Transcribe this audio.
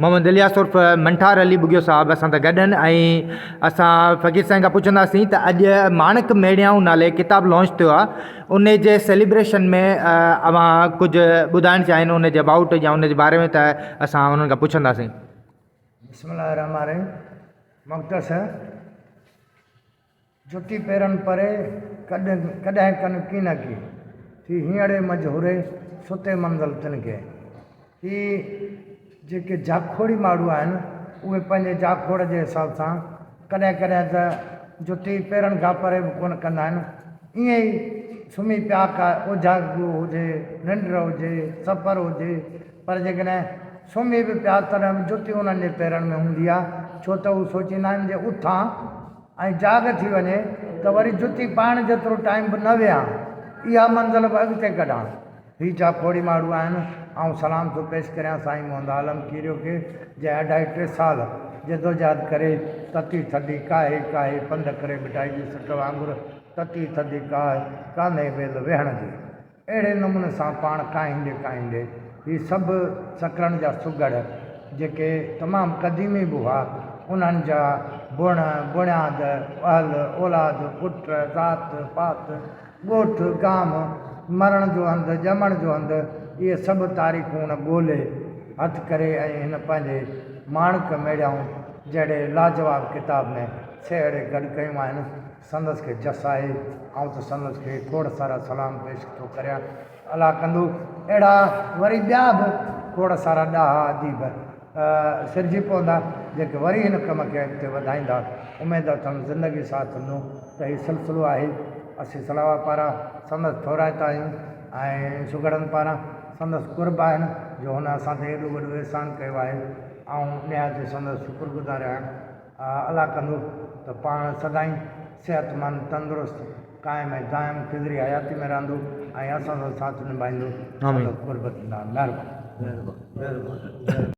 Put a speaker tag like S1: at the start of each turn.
S1: मोहम्मद इलियास उर्फ मंठार अली बुगियो साहब असां सां गॾु आहिनि ऐं असां फ़क़ीर साईं खां पुछंदासीं त अॼु माणक मेड़ियाऊं नाले किताबु लॉन्च थियो आहे उन जे सेलिब्रेशन में अवां कुझु ॿुधाइणु चाहिनि उन जे अबाउट या उन जे बारे में त असां उन्हनि खां पुछंदासीं।
S2: बिस्मिल्लाहिर्रहमानिर्रहीम। मुख़्तसर जुती पेरनि परे कॾहिं कॾहिं कन की न की थी हींअरे मजहूरे सुते मंज़िल तिन खे ही जेके जाखोड़ी माण्हू आहिनि उहे पंहिंजे जाखोड़ जे हिसाब सां कॾहिं कॾहिं त जुती पेरनि खां परे बि कोन कंदा आहिनि। ईअं ई सुम्ही पिया का उजागरो हुजे निंड हुजे सफ़र हुजे पर जेकॾहिं सुम्ही बि पिया तॾहिं बि जुती उन्हनि जे पेरनि में हूंदी आहे छो त उहे सोचींदा आहिनि जे उथां ऐं जाग थी वञे त वरी जुती पाइण जेतिरो टाइम बि न विहा इहा मंज़िल बि अॻिते कढां। ही जाखोड़ी माण्हू आहिनि। ऐं सलाम थो पेश करियां साईं मोहम्मद आलम कीरियो खे जंहिं 2.5 साल जदोजहद करे तती थधी काहे काहे पंध करे मिटाई जी सट वांगुरु तती थधी कान्हे वेल वेहण जी अहिड़े नमूने सां पाण काहींदे ही सभु सकरनि जा सुगड़ जेके तमामु क़दीमी बि हुआ उन्हनि जा बुण बुनियाद अहल औलाद पुट ज़ात पात ॻोठ गाम मरण जो हंधु ॼमण जो हंधु इहे सभु तारीख़ूं हुन ॻोल्हे हथु करे ऐं हिन पंहिंजे माणक मेड़ियाऊं जहिड़े लाजवाब किताब में सेहड़े गॾु कयूं आहिनि। संदसि खे जस आहे ऐं त संदसि खे खोड़ सारा सलाम पेश थो करियां। अला कंदू अहिड़ा वरी ॿिया बि खोड़ सारा ॾाहा अदीब सिरजी पवंदा जेके वरी हिन कम खे अॻिते वधाईंदा। उमेदु अथमि ज़िंदगी साथ ॾिनो त हीउ सिलसिलो आहे। असीं सलावा पारां संदसि थोराइता आहियूं ऐं सुगड़नि पारां संदसि कुर्ब आहिनि जो हुन असांखे एॾो वॾो एहसान कयो आहे ऐं निहायत संदसि शुक्रगुज़ार आहिनि। अला कंदो त पाण सदाईं सिहतमंद तंदुरुस्त क़ाइम ऐं दाइम ख़िज़री हयाती में रहंदो ऐं असां सां साथ निभाईंदो। कुर्ब थींदा। महिरबानी।